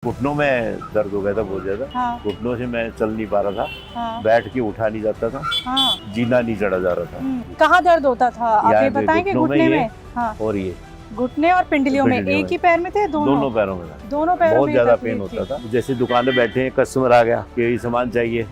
घुटनों में दर्द हो गया था बहुत ज्यादा। हाँ। घुटनों से मैं चल नहीं पा रहा था, हाँ। बैठ के उठा नहीं जाता था, हाँ। जीना नहीं चढ़ा जा रहा था। कहाँ दर्द होता था आप यहाँ ये पे बताएंगे? घुटनों घुटने ये में? हाँ, और ये घुटने और पिंडलियों में। पिंडलियों एक में। ही पैर में थे? दोनों पैरों में था। दोनों पैरों बहुत में ज्यादा तकलीफ पेन थी। होता था। जैसे दुकान पे बैठे हैं, कस्टमर आ गया कि ये सामान चाहिए,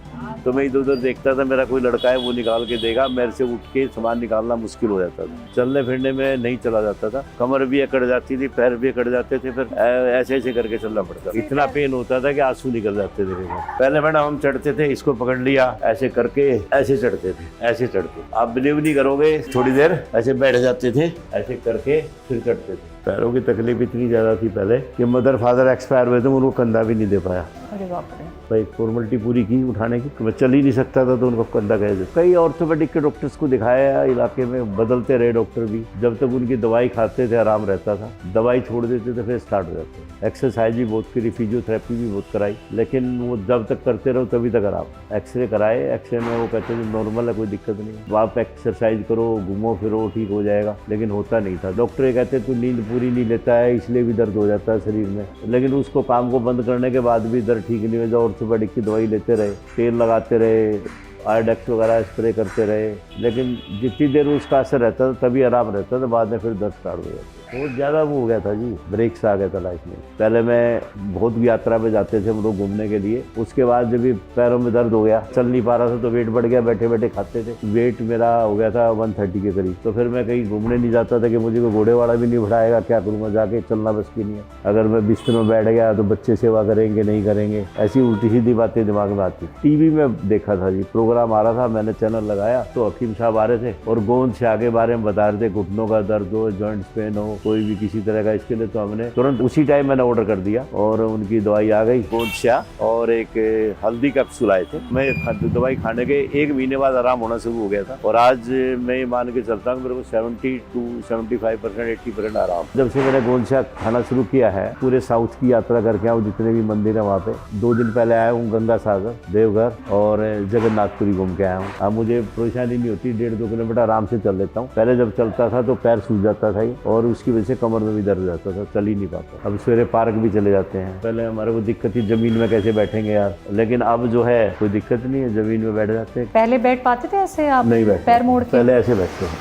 तो मैं इधर उधर देखता था, मेरा कोई लड़का है वो निकाल के देगा, मेरे से उठ के सामान निकालना मुश्किल हो जाता था। चलने फिरने में नहीं चला जाता था, कमर भी अकड़ जाती थी, पैर भी अकड़ जाते थे, फिर ऐसे ऐसे करके चलना पड़ता था। इतना पेन होता था कि आंसू निकल जाते थे। पहले मैडम हम चढ़ते थे, इसको पकड़ लिया, ऐसे करके ऐसे चढ़ते थे, ऐसे चढ़ते। आप बिलीव नहीं करोगे, थोड़ी देर ऐसे बैठ जाते थे, ऐसे करके फिर चढ़ते थे। पैरों की तकलीफ इतनी ज्यादा थी पहले कि मदर फादर एक्सपायर हुए थे, उनको कंधा भी नहीं दे पाया। अरे बाप रे। भाई फॉर्मेलिटी पूरी की उठाने की, मैं चल ही नहीं सकता था तो उनको कंधा कह दे। कई ऑर्थोपेडिक के डॉक्टर्स को दिखाया इलाके में, बदलते रहे डॉक्टर भी, जब तक उनकी दवाई खाते थे आराम रहता था। दवाई छोड़ देते थे फिर स्टार्ट हो जाते। एक्सरसाइज भी बहुत करी, फिजियोथेरेपी भी बहुत कराई, लेकिन वो जब तक करते रहो तभी तक आराम। एक्सरे कराए, एक्सरे में वो कहते थे नॉर्मल है, कोई दिक्कत नहीं, आप एक्सरसाइज करो, घूमो फिरो, ठीक हो जाएगा, लेकिन होता नहीं था। डॉक्टर ये कहते तू नींद पूरी नहीं लेता है इसलिए भी दर्द हो जाता है शरीर में, लेकिन उसको काम को बंद करने के बाद भी दर्द ठीक नहीं हुआ। ऑर्थोपेडिक की दवाई लेते रहे, तेल लगाते रहे, आयोडेक्स वगैरह स्प्रे करते रहे, लेकिन जितनी देर उसका असर रहता था तभी आराम रहता था, बाद में फिर दर्द स्टार्ट हो जाता। बहुत ज़्यादा वो हो गया था जी, ब्रेक्स आ गया था लाइफ में। पहले मैं बहुत यात्रा पे जाते थे हम लोग घूमने के लिए, उसके बाद जब भी पैरों में दर्द हो गया, चल नहीं पा रहा था, तो वेट बढ़ गया, बैठे बैठे खाते थे, वेट मेरा हो गया था 130 के करीब। तो फिर मैं कहीं घूमने नहीं जाता था कि मुझे कोई घोड़े वाला भी नहीं बिठाएगा, क्या करूँगा जाके, चलना बस की नहीं है। अगर मैं बिस्तर में बैठ गया तो बच्चे सेवा करेंगे नहीं करेंगे, ऐसी उल्टी सीधी बातें दिमाग में आती। टीवी में देखा था जी, प्रोग्राम आ रहा था, मैंने चैनल लगाया तो हकीम साहब आ रहे थे और गोंद से आगे बारे में बता रहे थे, घुटनों का दर्द हो, जॉइंट्स पेन हो, कोई भी किसी तरह का, इसके लिए तो हमने तुरंत उसी टाइम मैंने ऑर्डर कर दिया और उनकी दवाई आ गई। गोंद से और एक हल्दी कैप्सूल आए थे। मैं दवाई खाने के 1 महीने बाद आराम होना शुरू हो गया था और आज मैं मान के चलता हूँ मेरे को 70 to 75%, 80% आराम। जब से मैंने गोंद से खाना शुरू किया है, पूरे साउथ की यात्रा करके आऊँ, जितने भी मंदिर है वहाँ पे। 2 दिन पहले आया हूँ गंगा सागर, देवघर और जगन्नाथपुरी घूम के आया हूँ। अब मुझे परेशानी नहीं होती, 1.5-2 किलोमीटर आराम से चल लेता हूँ। पहले जब चलता था तो पैर सूज जाता था और उसकी वजह से कमर में भी दर्द जाता था, चल ही नहीं पाता। अब सवेरे पार्क भी चले जाते हैं। पहले हमारे को दिक्कत थी जमीन में कैसे बैठेंगे यार, लेकिन अब जो है कोई दिक्कत नहीं है, जमीन में बैठ जाते हैं। पहले बैठ पाते थे ऐसे आप? नहीं बैठ, पैर मोड़ के? पहले ऐसे बैठते हैं,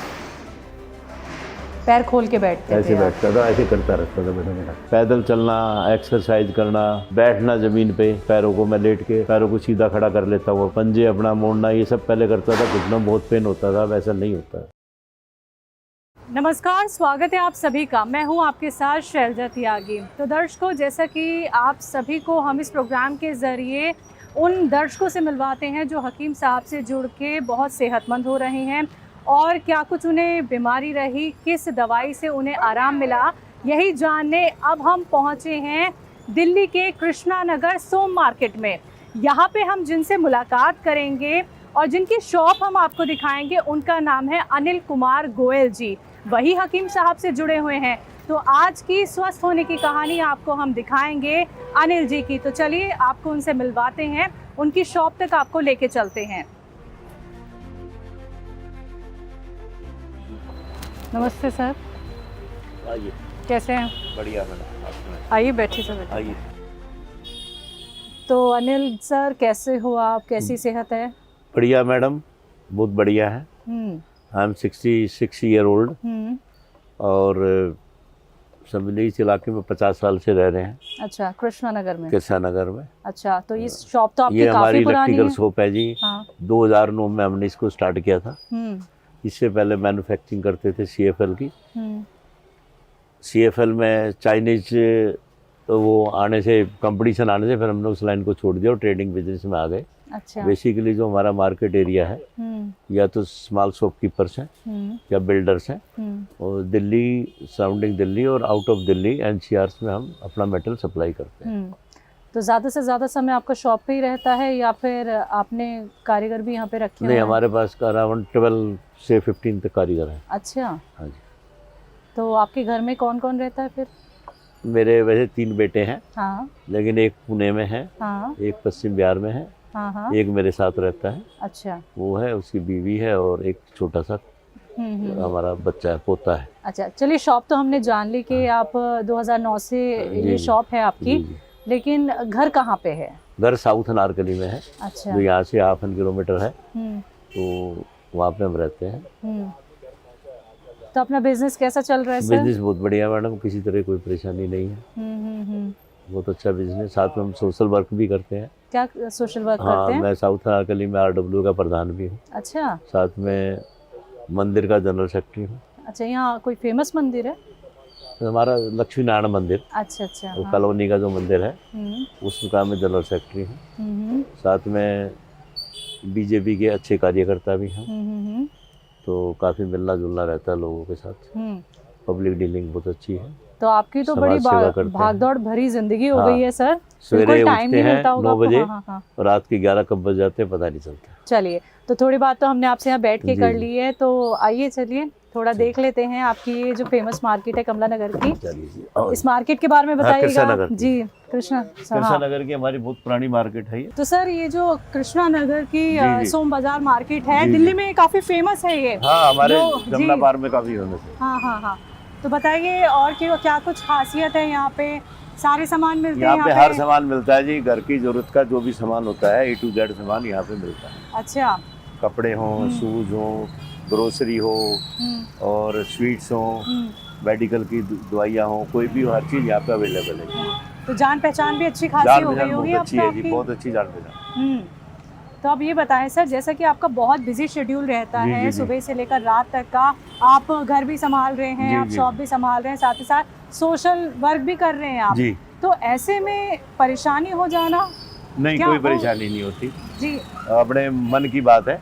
पैर खोल के बैठते ऐसे थे? बैठता था, ऐसे करता रहता था बैठा बैठा। पैदल चलना, एक्सरसाइज करना, बैठना जमीन पे, पैरों को मैं लेट के पैरों को सीधा खड़ा कर लेता हूँ, पंजे अपना मोड़ना, ये सब पहले करता था। घुटना बहुत पेन होता था, वैसा नहीं होता। नमस्कार, स्वागत है आप सभी का। मैं हूं आपके साथ शैलजा त्यागी। तो दर्शकों, जैसा कि आप सभी को हम इस प्रोग्राम के ज़रिए उन दर्शकों से मिलवाते हैं जो हकीम साहब से जुड़ के बहुत सेहतमंद हो रहे हैं और क्या कुछ उन्हें बीमारी रही, किस दवाई से उन्हें आराम मिला, यही जानने अब हम पहुंचे हैं दिल्ली के कृष्णा नगर सोम मार्केट में। यहाँ पे हम जिनसे मुलाकात करेंगे और जिनकी शॉप हम आपको दिखाएंगे, उनका नाम है अनिल कुमार गोयल जी। वही हकीम साहब से जुड़े हुए हैं। तो आज की स्वस्थ होने की कहानी आपको हम दिखाएंगे अनिल जी की। तो चलिए आपको उनसे मिलवाते हैं, उनकी शॉप तक आपको लेके चलते हैं। नमस्ते सर। आइए। कैसे हैं? बढ़िया मैडम, आइए बैठिए सर। आइए। तो अनिल सर, कैसे हो आप, कैसी सेहत है? बढ़िया मैडम, बहुत बढ़िया है। आई एम 66 ईयर ओल्ड और समझिए इस इलाके में 50 साल से रह रहे हैं। अच्छा, कृष्णा नगर में? कृष्णा नगर में। अच्छा, तो इस शॉप तो आपकी ये काफी हमारी पुरानी इलेक्ट्रिकल है। शॉप है जी। हाँ। 2009 में हमने इसको स्टार्ट किया था। इससे पहले मैन्युफैक्चरिंग करते थे CFL की। CFL में चाइनीज वो आने से, कंपटीशन आने से फिर हमने उस लाइन को छोड़ दिया और ट्रेडिंग बिजनेस में आ गए। अच्छा। बेसिकली जो हमारा मार्केट एरिया है, या तो स्मॉल शॉपकीपर्स हैं या बिल्डर्स हैं, और दिल्ली, सराउंडिंग दिल्ली और आउट ऑफ दिल्ली NCRs में हम अपना मेटल सप्लाई करते हैं। तो ज़्यादा से ज़्यादा समय आपका शॉप पे ही रहता है या फिर आपने कारीगर भी यहाँ पे रखे हुए नहीं, हैं? हमारे पास अराउंड 12 से 15 तक कारीगर हैं। अच्छा। हाँ जी। तो आपके घर में कौन कौन रहता है फिर? मेरे वैसे 3 बेटे हैं। हाँ। लेकिन एक पुणे में है। हाँ। एक पश्चिम बिहार में है। हाँ। एक मेरे साथ रहता है। अच्छा। वो है, उसकी बीवी है और एक छोटा सा हमारा बच्चा है, पोता है। अच्छा, चलिए शॉप तो हमने जान ली कि आप 2009 से ये शॉप है आपकी। लेकिन घर कहाँ पे है? घर साउथ अनारकली में है, अच्छा। जो यहाँ से 1/2 किलोमीटर है, हम्म तो वहाँ पे हम रहते हैं। हम्म। तो अपना बिजनेस कैसा चल रहा है सर? बिजनेस बहुत बढ़िया मैडम, किसी तरह कोई परेशानी नहीं है, बहुत अच्छा बिजनेस। साथ में हम सोशल वर्क भी करते हैं। क्या सोशल वर्क हाँ, करते हैं? मैं साउथ अनारकली में RW का प्रधान भी हूँ, अच्छा साथ में मंदिर का जनरल सेक्रेटरी हूँ। अच्छा, यहाँ कोई फेमस मंदिर है? तो हमारा लक्ष्मी नारायण मंदिर, अच्छा अच्छा। वो हाँ। कॉलोनी का जो मंदिर है, हम्म उसका मैं जनरल सेक्रेटरी हूँ। हम्म साथ में BJP के अच्छे कार्यकर्ता भी हैं, हम्म तो काफ़ी मिलना जुलना रहता है लोगों के साथ। हम्म। पब्लिक डीलिंग बहुत अच्छी है। तो आपकी तो समाज बड़ी सेवा करते हैं। भागदौड़ भरी जिंदगी हो हाँ। गई है सर। सवेरे बिल्कुल टाइम उठते नहीं हैं मिलता होगा 9 आपको। बजे, हाँ हाँ हाँ। और रात के 11 कब बज जाते हैं पता नहीं चलता। चलिए, तो थोड़ी बात तो हमने आपसे यहाँ बैठ के जी, कर जी। ली है, तो आइए चलिए थोड़ा देख लेते हैं आपकी ये जो फेमस मार्केट है कमला नगर की। चलिए जी, और इस मार्केट के बारे में हाँ, बताइएगा। कृष्णा नगर की। जी, कृष्णा। कृष्णा हाँ। नगर की हमारी बहुत पुरानी मार्केट है ये। तो सर ये जो कृष्णा नगर की जी, जी। सोम बाजार मार्केट है, जी, दिल्ली जी। में काफी फेमस है ये। हाँ, हमारे जी। जमुना पार में काफ़ी फेमस है। हाँ हाँ हाँ। तो बताइए और क्या कुछ खासियत है यहाँ पे? सारे सामान मिलते हैं यहाँ पे हर सामान मिलता है जी, घर की जरूरत का जो भी सामान होता है A to Z सामान यहाँ पे मिलता है। अच्छा। कपड़े हों, शूज़ हों, ग्रोसरी हो, और स्वीट्स हों, मेडिकल की दवाइयाँ हों, कोई भी हो, हर चीज़ यहाँ पे अवेलेबल है। तो जान पहचान भी अच्छी खासी जान हो गई पहचान होगी बहुत अब अच्छी तो है जी, आपकी? बहुत अच्छी जान पहचान। तो अब ये बताएं सर, जैसा कि आपका बहुत बिजी शेड्यूल रहता जी, है, जी, जी। सुबह से लेकर रात तक का, आप घर भी संभाल रहे हैं, जी, आप जी। शॉप भी संभाल रहे हैं, साथ ही साथ सोशल वर्क भी कर रहे हैं आप, जी। तो ऐसे में परेशानी हो जाना? नहीं, क्या कोई हो? परेशानी नहीं होती, जी। अपने मन की बात है,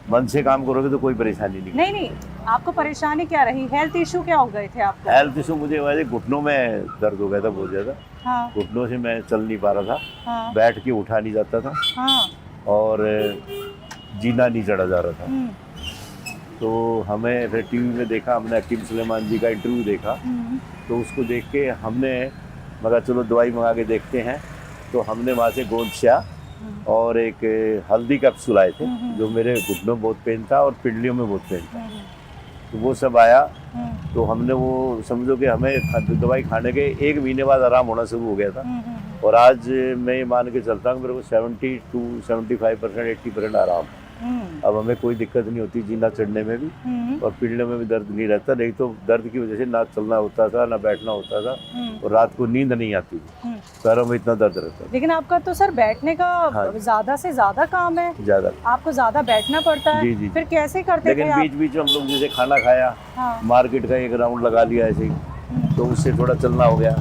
मन से काम करोगे तो कोई परेशानी नहीं। नहीं नहीं, आपको परेशानी क्या रही? हेल्थ इशू क्या हो गए थे आपको? हेल्थ इशू मुझे वैसे घुटनों में दर्द हो गया था बहुत ज़्यादा, हाँ घुटनों से मैं चल नहीं पा रहा था, हाँ बैठ के उठा नहीं जाता था, हाँ। और जीना नहीं चढ़ा जा रहा था। हम्म तो हमें फिर टीवी में देखा, हमने हकीम सुलेमान जी का इंटरव्यू देखा, हम्म तो उसको देख के हमने मगर चलो दवाई मंगा के देखते हैं, तो हमने वहाँ से गोंद स्या और एक हल्दी कैप्सूल आए थे, जो मेरे घुटनों में बहुत पेन था और पिंडलियों में बहुत पेन था, तो वो सब आया। तो हमने वो समझो कि हमें दवाई खाने के 1 महीने बाद आराम होना शुरू हो गया था, और आज मैं ये मान के चलता हूँ मेरे को 70 to 75% 80% आराम। अब हमें कोई दिक्कत नहीं होती जीना चढ़ने में भी, और पिंडलियों में भी दर्द नहीं रहता, नहीं तो दर्द की वजह से ना चलना होता था ना बैठना होता था, और रात को नींद नहीं आती थी, पैरों में इतना दर्द रहता था। लेकिन आपका तो सर बैठने का हाँ। ज्यादा से ज्यादा काम है, ज़्यादा। आपको ज्यादा बैठना पड़ता है। जी, जी, फिर कैसे करते थे लेकिन आप? बीच बीच में हम लोग जैसे खाना खाया, हाँ। मार्केट का एक राउंड लगा लिया ऐसे ही, तो उससे थोड़ा चलना हो गया।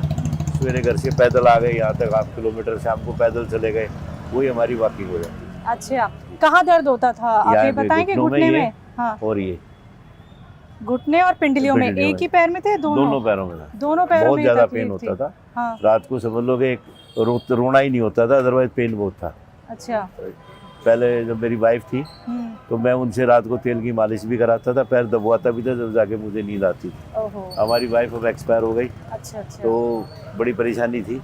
सवेरे घर से पैदल आ गए यहाँ तक 1/2 किलोमीटर, शाम को पैदल चले गए, वही हमारी वॉकिंग हो जाती। अच्छा, कहाँ दर्द होता था आप यहाँ ये पे बताएंगे? घुटनों घुटने ये, में? हाँ, और ये घुटने और पिंडलियों में। पिंडलियों एक में। ही पैर में थे? दोनों पैरों में था। दोनों पैरों बहुत में ज़्यादा तकलीफ पेन होता थी। था। हाँ। रात को समझ लो कि रोना ही नहीं होता था, अदरवाइज पेन बहुत था। अच्छा। पहले जब मेरी वाइफ थी तो मैं उनसे रात को तेल की मालिश भी कराता था, पैर दबवाता भी था, जब जाके मुझे नींद आती थी। ओहो। हमारी वाइफ अब एक्सपायर हो गई, अच्छा अच्छा। तो बड़ी परेशानी थी।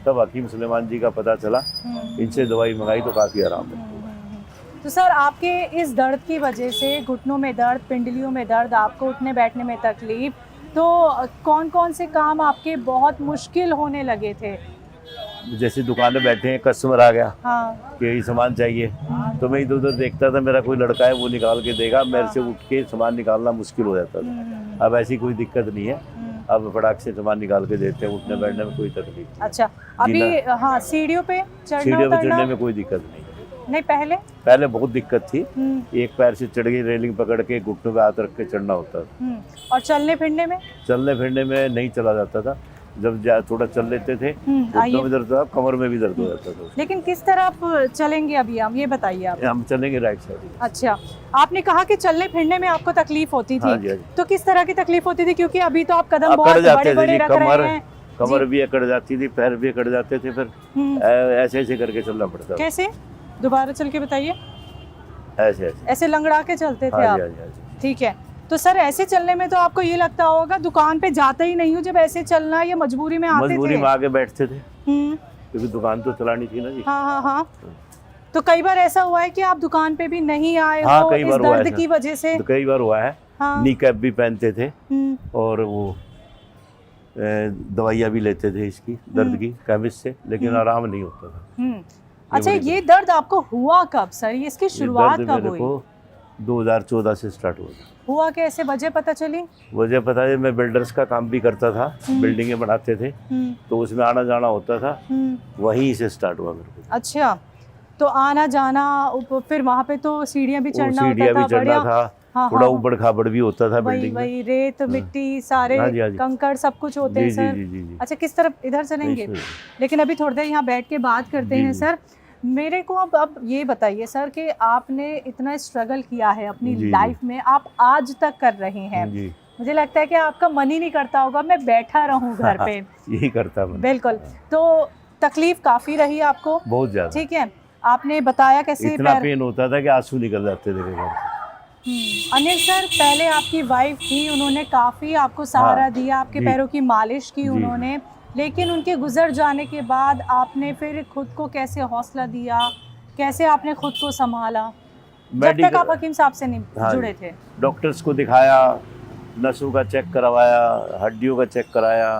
तब हकीम सुलेमान जी का पता चला, इनसे दवाई मंगाई तो काफ़ी आराम है। तो सर आपके इस दर्द की वजह से, घुटनों में दर्द, पिंडलियों में दर्द, आपको उठने बैठने में तकलीफ, तो कौन कौन से काम आपके बहुत मुश्किल होने लगे थे? जैसे दुकान में बैठे हैं, कस्टमर आ गया हाँ। कि यही सामान चाहिए, तो मैं इधर उधर देखता था, मेरा कोई लड़का है वो निकाल के देगा, मेरे से उठ के सामान निकालना मुश्किल हो जाता था। अब ऐसी कोई दिक्कत नहीं है, अब फटाक से सामान निकाल के देते हैं, उठने बैठने में कोई तकलीफ नहीं। अच्छा, अभी हाँ सीढ़ियों पे सीढ़ियों पे चढ़ने में कोई दिक्कत नहीं। नहीं, पहले बहुत दिक्कत थी, एक पैर से चढ़ गई, रेलिंग पकड़ के घुटनों पे हाथ रख के चढ़ना होता था। और चलने फिरने में? चलने फिरने में नहीं चला जाता था, जब थोड़ा चल लेते थे घुटनों में दर्द था, कमर में भी दर्द हो जाता था। लेकिन किस तरफ चलेंगे अभी हम, ये बताइए आप। हम चलेंगे राइट साइड। अच्छा, आपने कहा कि चलने फिरने में आपको तकलीफ होती थी। हाँ जी, हाँ जी। तो किस तरह की तकलीफ होती थी? क्योंकि अभी तो आप कदम बहुत जाते बड़े थे, रख रहे हैं। कमर भी अकड़ जाती थी, पैर भी अकड़ जाते थे, फिर ऐसे ऐसे करके चलना पड़ता था। कैसे? दोबारा चल के बताइए। ऐसे ऐसे ऐसे लंगड़ा के चलते थे हाँ आप? जी, हाँ जी, हाँ जी। ठीक है। तो सर ऐसे चलने में तो आपको ये लगता होगा दुकान पे जाते ही नहीं हूँ, जब ऐसे चलना, ये मजबूरी में आते थे? मजबूरी में आके बैठते थे, क्योंकि दुकान तो चलानी थी ना जी। हाँ हाँ हाँ। तो कई बार ऐसा हुआ है कि आप दुकान पे भी नहीं आए हाँ, हो कई इस बार हुआ दर्द है की वजह से? तो कई बार हुआ है। हाँ। नी कैप भी पहनते थे, और वो दवाइयाँ भी लेते थे इसकी दर्द की केमिस्ट से, लेकिन आराम नहीं होता था। अच्छा, बड़ी ये दर्द आपको हुआ कब सर? ये इसकी ये शुरुआत दर्द कब मेरे हुई? को 2014 से स्टार्ट हुआ था। हुआ कैसे, वजह पता चली? मुझे पता है, मैं बिल्डर्स का काम भी करता था, बिल्डिंगें बनाते थे, तो उसमें आना जाना होता था, वहीं से स्टार्ट हुआ मेरे को। अच्छा, तो आना जाना, फिर वहाँ पे तो सीढ़ियाँ भी चढ़ना होता सीढ़ियाँ था, भी चढ़ना बढ़िया। था, हाँ, थोड़ा हाँ, ऊबड़ खाबड़ भी होता था वही बिल्डिंग में। वही रेत मिट्टी सारे हाँ जी, हाँ जी। कंकड़ सब कुछ होते हैं जी, सर। जी, जी, जी। अच्छा, किस तरफ, इधर चलेंगे? इसमें- लेकिन अभी थोड़ी देर यहाँ बैठ के बात करते जी, हैं जी। सर। मेरे को अब ये बताइए सर कि आपने इतना स्ट्रगल किया है अपनी जी, जी। लाइफ में, आप आज तक कर रहे हैं। जी, मुझे लगता है कि आपका मन ही नहीं करता होगा मैं बैठा रहूं घर पे। यही करता मैं। बिल्कुल। तो तकलीफ काफ़ी रही आपको? बहुत ज्यादा। ठीक है, आपने बताया कैसे इतना पेन होता था कि आंसू निकल जाते थे घर से। अनिल सर, पहले आपकी वाइफ थी, उन्होंने काफ़ी आपको सहारा हाँ, दिया, आपके जी। पैरों की मालिश की जी, उन्होंने, लेकिन उनके गुजर जाने के बाद आपने फिर खुद को कैसे हौसला दिया, कैसे आपने खुद को संभाला जब तक आप हकीम साहब से नहीं हाँ जुड़े जी। थे? डॉक्टर्स को दिखाया, नसों का चेक करवाया, हड्डियों का चेक कराया,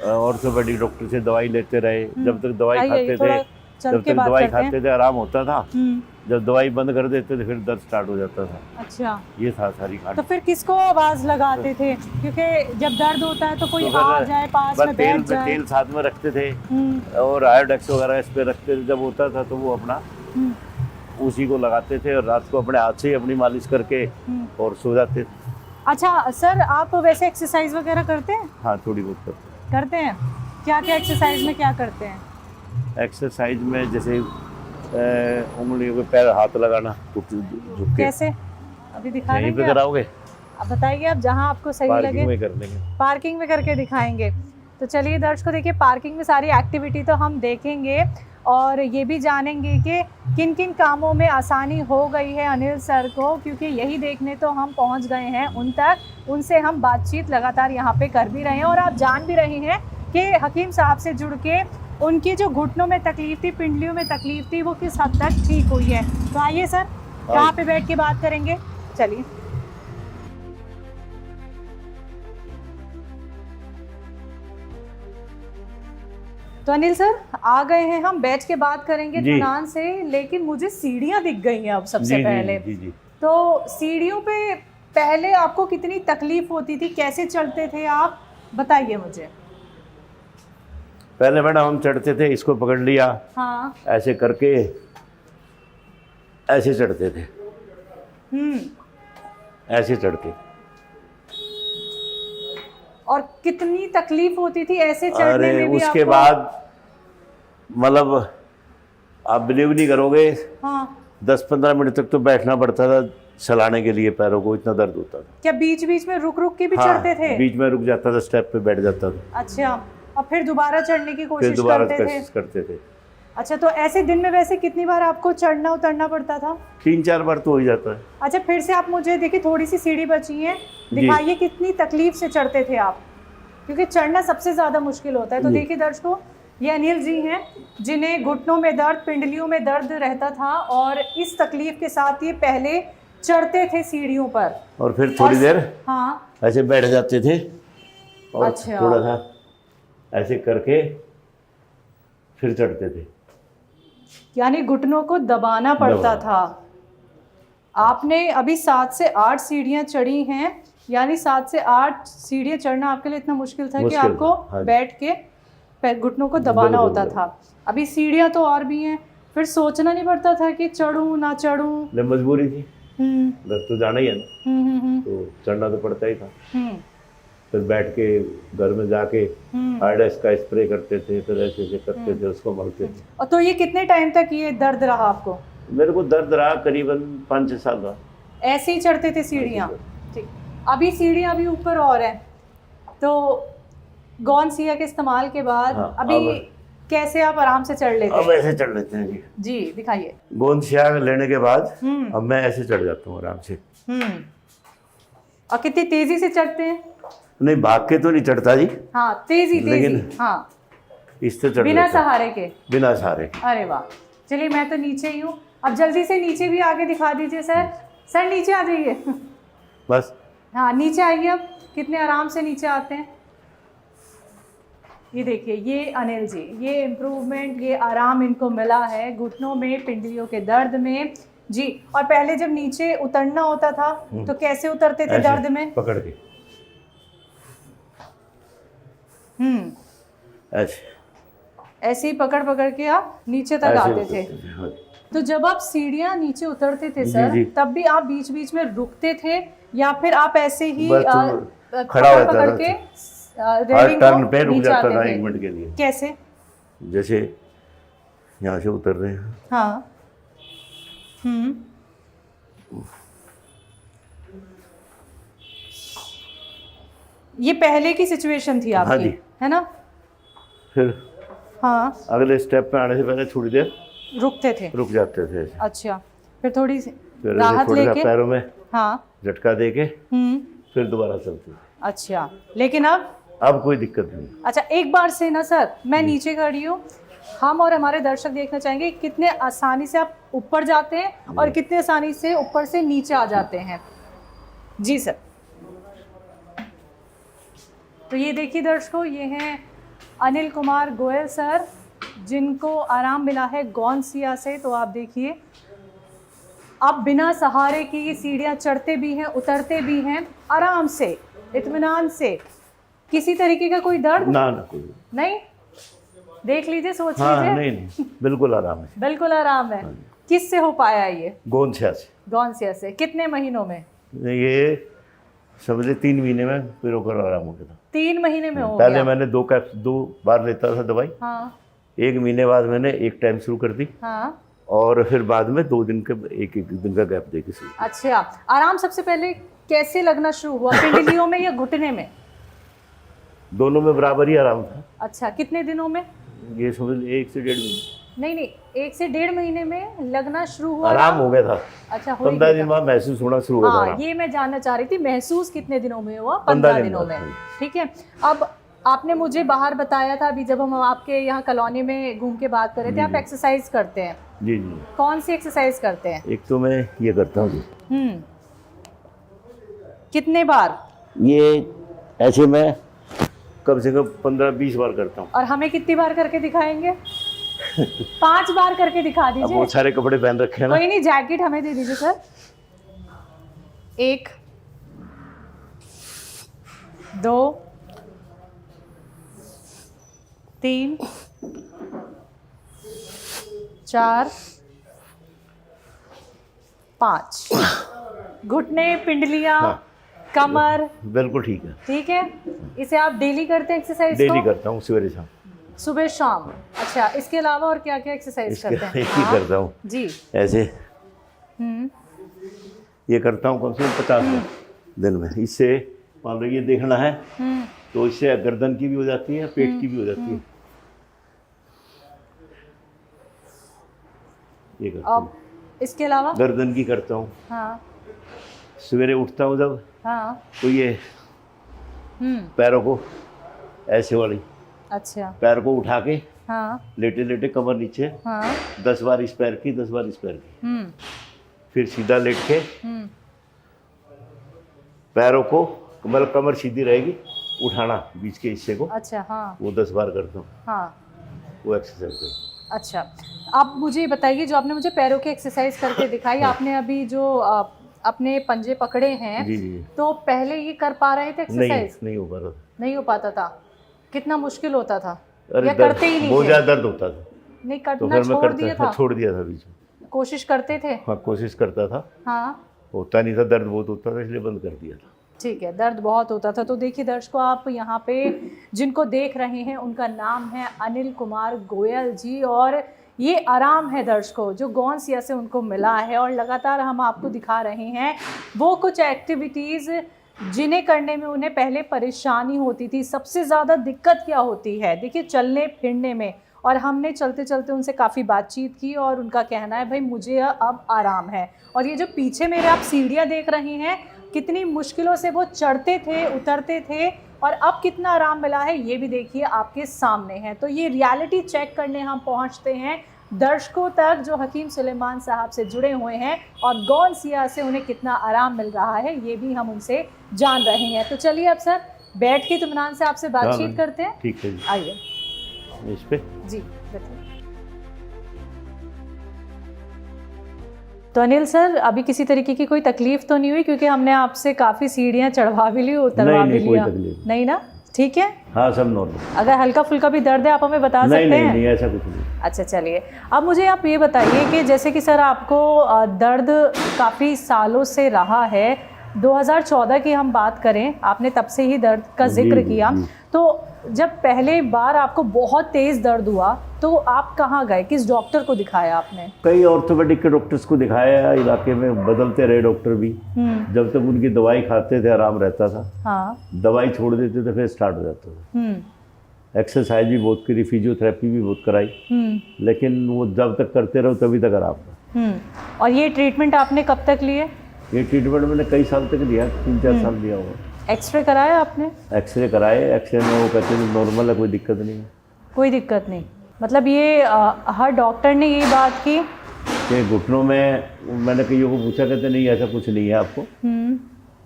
ऑर्थोपेडिक डॉक्टर से दवाई लेते रहे। जब तक दवाई आइए, खाते थोड़ा थे, चल जब के तक बात दवाई करते हैं। खाते थे आराम होता था। हम्म, जब दवाई बंद कर देते थे फिर दर्द स्टार्ट हो जाता था। अच्छा, ये था सारी तो कहानी। फिर किसको आवाज़ लगाते थे? क्योंकि जब दर्द होता है तो कोई तो आ फिर जाए पास बस में बैठ जाए। तेल साथ में रखते थे हम्म, और आयोडेक्स वगैरह इस पे रखते थे। जब होता था तो वो अपना हम्म, उसी को लगाते थे और रात को अपने हाथ से ही अपनी मालिश करके और सो जाते थे। अच्छा सर, आप वैसे एक्सरसाइज वगैरह करते हैं? हाँ, थोड़ी बहुत करते करते हैं। क्या क्या एक्सरसाइज में क्या करते हैं? हैं। एक्सरसाइज में जैसे उंगलियों पे पैर हाथ लगाना, झुक के। कैसे, अभी दिखा यहीं पे देंगे आप? कराओगे? अब बताइए, आप जहां आपको सही पार्किंग लगे में कर लेंगे। पार्किंग में करके दिखाएंगे। तो चलिए दर्शकों, देखिए पार्किंग में सारी एक्टिविटी तो हम देखेंगे और ये भी जानेंगे कि किन किन कामों में आसानी हो गई है अनिल सर को, क्योंकि यही देखने तो हम पहुंच गए हैं उन तक। उनसे हम बातचीत लगातार यहाँ पे कर भी रहे हैं और आप जान भी रहे हैं कि हकीम साहब से जुड़ के उनकी जो घुटनों में तकलीफ थी, पिंडलियों में तकलीफ थी, वो किस हद तक ठीक हुई है। तो आइए सर, यहाँ पे बैठ के बात करेंगे। चलिए। तो अनिल सर, आ गए हैं हम, बैठ के बात करेंगे जी। इत्मीनान से, लेकिन मुझे सीढ़ियाँ दिख गई हैं अब सबसे जी, पहले। जी, जी, जी। तो सीढ़ियों पे पहले आपको कितनी तकलीफ होती थी, कैसे चढ़ते थे आप, बताइए मुझे। पहले मैडम हम चढ़ते थे, इसको पकड़ लिया, हाँ। ऐसे करके ऐसे चढ़ते थे, ऐसे चढ़ते। और कितनी तकलीफ होती थी ऐसे चढ़ने अरे में भी उसके आपको? बाद मतलब आप बिलीव नहीं करोगे, हाँ। 10-15 मिनट तक तो बैठना पड़ता था चलाने के लिए, पैरों को इतना दर्द होता था। क्या बीच बीच में रुक रुक के भी हाँ, चढ़ते थे? बीच में रुक जाता था, स्टेप पे बैठ जाता था, अच्छा, और फिर दोबारा चढ़ने की फिर कोशिश दोबारा करते थे? कोशिश करते थे। अच्छा, तो ऐसे दिन में वैसे कितनी बार आपको चढ़ना उतरना पड़ता था? 3-4 बार तो हो ही जाता है। अच्छा, फिर से आप मुझे देखिए, थोड़ी सी सीढ़ी बची है, दिखाइए कितनी तकलीफ से चढ़ते थे आप, क्योंकि चढ़ना सबसे ज़्यादा मुश्किल होता है। तो देखिए दर्शकों, ये अनिल जी हैं जिन्हें घुटनों में दर्द, पिंडलियों में दर्द रहता था और इस तकलीफ के साथ ये पहले चढ़ते थे सीढ़ियों पर और फिर थोड़ी देर हाँ। ऐसे बैठ जाते थे और अच्छा। थोड़ा सा ऐसे करके फिर चढ़ते थे। यानी घुटनों को दबाना पड़ता था। आपने अभी 7 से 8 सीढ़ियाँ चढ़ी हैं, यानी 7 से 8 सीढ़ियाँ चढ़ना आपके लिए इतना मुश्किल था कि मुश्किल, आपको हाँ जी। बैठ के पैर घुटनों को दबाना बिल्कुल, होता था। अभी सीढ़ियाँ तो और भी हैं, फिर सोचना नहीं पड़ता था कि चढ़ूँ ना चढ़ूँ? मजबूरी थी, हम्म, घर तो जाना ही है ना, तो चढ़ना तो पड़ता ही था। फिर बैठ के घर में जाके आयोडेक्स का स्प्रे करते थे, फिर ऐसे ऐसे करते थे, उसको मलते थे। और तो ये कितने टाइम तक ये दर्द रहा आपको? मेरे को दर्द रहा करीबन 5-6 साल रहा। ऐसे ही चढ़ते थे सीढ़ियाँ? ठीक। अभी सीढ़ियाँ अभी ऊपर और हैं, तो गौन सिया के इस्तेमाल के बाद हाँ, अभी कैसे आप आराम से चढ़ लेते अब हैं? ऐसे चढ़ लेते हैं जी। जी, दिखाइए। गोंद सिया लेने के बाद अब मैं ऐसे चढ़ जाता हूँ आराम से। और कितनी तेजी से चढ़ते हैं? नहीं, भाग के तो नहीं चढ़ता जी, हाँ, तेजी लेकिन हाँ, इससे चढ़ बिना लेता हूँ, सहारे के। बिना सहारे। अरे वाह, चलिए मैं तो नीचे ही हूँ। अब जल्दी से नीचे भी आगे दिखा दीजिए सर। सर नीचे आ जाइए। बस हाँ, नीचे आइए। अब कितने आराम से नीचे आते हैं। ये देखिए, ये अनिल जी, ये इम्प्रूवमेंट, ये आराम इनको मिला है घुटनों में, पिंडलियों के दर्द में जी। और पहले जब नीचे उतरना होता था तो कैसे उतरते थे ऐसे दर्द में? पकड़ के, ऐसे ही पकड़ पकड़ के आप नीचे तक ऐसे आते थे। उतरते थे, हाँ। तो जब आप सीढ़ियाँ नीचे उतरते थे जी, सर, जी। तब भी आप बीच बीच में रुकते थे या फिर आप ऐसे ही बस खड़ा पकड़ रहता पकड़ था। के हर रेलिंग टर्न को पे रुक नीचे जाता आते था थे? 1 मिनट के लिए। कैसे? जैसे यहाँ से उतर रहे हैं, हाँ। ये पहले की सिचुएशन थी हाँ आपकी, जी। है ना? फिर हाँ, अगले स्टेप पे आने से पहले थोड़ी देर रुकते थे। रुक जाते थे ऐसे। अच्छा, फिर थोड़ी सी फिर ऐसे राहत थोड़ा सा लेके, पैरों में हाँ। झटका दे के हम्म। फिर दोबारा चलते थे। अच्छा, लेकिन अब कोई दिक्कत नहीं। अच्छा, एक बार से ना सर, मैं नीचे खड़ी हूँ, हम और हमारे दर्शक देखना चाहेंगे कितने आसानी से आप ऊपर जाते हैं और कितने आसानी से ऊपर से नीचे आ जाते हैं। जी सर। तो ये देखिए दर्शकों, ये हैं अनिल कुमार गोयल सर, जिनको आराम मिला है गौनसिया से। तो आप देखिए, आप बिना सहारे की ये सीढ़ियाँ चढ़ते भी हैं, उतरते भी हैं आराम से, इत्मीनान से। किसी तरीके का कोई दर्द ना कोई नहीं? देख लीजिए, सोच हाँ, लीजिए। नहीं बिल्कुल आराम है। बिल्कुल आराम है। किस से हो पाया ये? गोंदसिया से। गौनसिया से। कितने महीनों में? ये समझे 3 महीने में फिर होकर आराम हो गया था। 3 महीने में हो पहले गया? मैंने 2 बार लेता था दवाई। हाँ 1 महीने बाद मैंने एक टाइम शुरू कर दी, हाँ। और फिर बाद में 2 दिन के एक दिन का गैप दे के शुरू। अच्छा, आराम सबसे पहले कैसे लगना शुरू हुआ, पिंडलियों में या घुटने में? दोनों में बराबर ही आराम था। अच्छा, कितने दिनों में? ये समझ 1 से 1.5 महीने नहीं, 1 से 1.5 महीने में लगना शुरू हुआ? आराम हो गया था। अच्छा, हो ही 15 गया दिन था। बाद महसूस होना शुरू हो गया था। हाँ, ये मैं जानना चाह रही थी, महसूस कितने दिनों में हुआ? 15 15 दिन दिनों बाद। में। ठीक है। अब आपने मुझे बाहर बताया था, अभी जब हम आपके यहाँ कॉलोनी में घूम के बात कर रहे थे, आप एक्सरसाइज करते हैं। जी जी। कौन सी एक्सरसाइज करते हैं? एक तो मैं ये करता हूँ, कितने बार? ये ऐसे मैं कम से कम 15-20 बार करता हूँ। और हमें कितनी बार करके दिखाएंगे? 5 बार करके दिखा अब दीजिए। बहुत सारे कपड़े पहन रखे हैं ना। कोई नहीं, जैकेट हमें दे दीजिए सर। 1 2 3 4 5। घुटने, पिंडलियां, हाँ। कमर, बिल्कुल ठीक है। ठीक है। इसे आप डेली करते हैं एक्सरसाइज? डेली करता हूँ, सवेरे शाम। सुबह शाम। अच्छा, इसके अलावा और क्या क्या एक्सरसाइज करते हैं? एक ही करता हूँ जी। ऐसे। ये करता हूँ कम से कम 50 दिन में। इससे मान लो ये देखना है तो इससे गर्दन की भी हो जाती है, पेट की भी हो जाती है। ये करता हूँ। अब इसके अलावा? गर्दन की करता हूँ। हाँ सवेरे उठता हूँ जब, हाँ। तो ये पैरों को ऐसे वाली, अच्छा। पैर को उठा के हाँ लेटे लेटे कमर नीचे, हाँ। 10 बार इस पैर की, 10 बार इस पैर की। फिर सीधा लेट के पैरों को, मतलब कमर सीधी रहेगी, उठाना बीच के हिस्से को। अच्छा। हाँ वो 10 बार करता हूँ। हाँ। वो एक्सरसाइज करता हूँ। अच्छा, आप मुझे बताइए, जो आपने मुझे पैरों की एक्सरसाइज करके दिखाई, आपने अभी जो अपने पंजे पकड़े हैं, जी जी। तो पहले ये कर पा रहे थे एक्सरसाइज? नहीं हो पा रहा था। नहीं हो पाता था? कितना मुश्किल होता था? अरे या करते ही नहीं बहुत थे? ज़्यादा दर्द होता था, नहीं, तो करना फिर मैं छोड़ दिया था? छोड़ दिया था बीच में। कोशिश करते थे? हाँ, कोशिश करता था। हाँ। होता नहीं था, दर्द बहुत होता था, इसलिए बंद कर दिया था। ठीक है, दर्द बहुत होता था। तो देखिए दर्शकों, आप यहाँ पे जिनको देख रहे हैं, उनका नाम है अनिल कुमार गोयल जी, और ये आराम है दर्शकों जो गौनसिया से उनको मिला है। और लगातार हम आपको दिखा रहे हैं वो कुछ एक्टिविटीज़ जिन्हें करने में उन्हें पहले परेशानी होती थी। सबसे ज़्यादा दिक्कत क्या होती है, देखिए, चलने फिरने में। और हमने चलते चलते उनसे काफ़ी बातचीत की, और उनका कहना है भाई मुझे अब आराम है। और ये जो पीछे मेरे आप सीढ़ियाँ देख रहे हैं, कितनी मुश्किलों से वो चढ़ते थे, उतरते थे, और अब कितना आराम मिला है ये भी देखिए आपके सामने है। तो ये रियलिटी चेक करने हम पहुंचते हैं दर्शकों तक जो हकीम सुलेमान साहब से जुड़े हुए हैं, और गौनसिया से उन्हें कितना आराम मिल रहा है ये भी हम उनसे जान रहे हैं। तो चलिए अब सर बैठ के इत्मीनान से आपसे बातचीत हाँ, करते हैं। ठीक है जी, आइए इस पे जी बैठिए। तो अनिल सर, अभी किसी तरीके की कोई तकलीफ तो नहीं हुई, क्योंकि हमने आपसे काफ़ी सीढ़ियाँ चढ़वा भी ली, उतरवा भी नहीं, कोई लिया। तकलीफ नहीं ना, ठीक है। हाँ, सब नॉर्मल। अगर हल्का फुल्का भी दर्द है आप हमें बता सकते हैं? नहीं, ऐसा कुछ नहीं। अच्छा चलिए, अब मुझे आप ये बताइए कि जैसे कि सर आपको दर्द काफ़ी सालों से रहा है, 2014 की हम बात करें, आपने तब से ही दर्द का जिक्र जी, किया। जी। तो जब पहले बार आपको बहुत तेज़ दर्द हुआ तो आप कहाँ गए, किस डॉक्टर को दिखाया आपने? कई ऑर्थोपेडिक के डॉक्टर्स को दिखाया, इलाके में बदलते रहे डॉक्टर भी। जब तक उनकी दवाई खाते थे आराम रहता था। हाँ। दवाई छोड़ देते थे फिर स्टार्ट हो जाता था। एक्सरसाइज भी बहुत करी, फिजियोथेरेपी भी बहुत कराई, लेकिन वो जब तक करते रहो तभी तक आराम था। और ये ट्रीटमेंट आपने कब तक लिए? ये ट्रीटमेंट मैंने कई साल तक लिया, 3-4 साल लिया हुआ। एक्सरे कराया आपने? एक्सरे कराए, एक्सरे में वो कहते हैं नॉर्मल है, कोई दिक्कत नहीं है। कोई दिक्कत नहीं, मतलब ये हर डॉक्टर ने यही बात की कि घुटनों में, मैंने कईयों को पूछा, कहते नहीं ऐसा कुछ नहीं है आपको,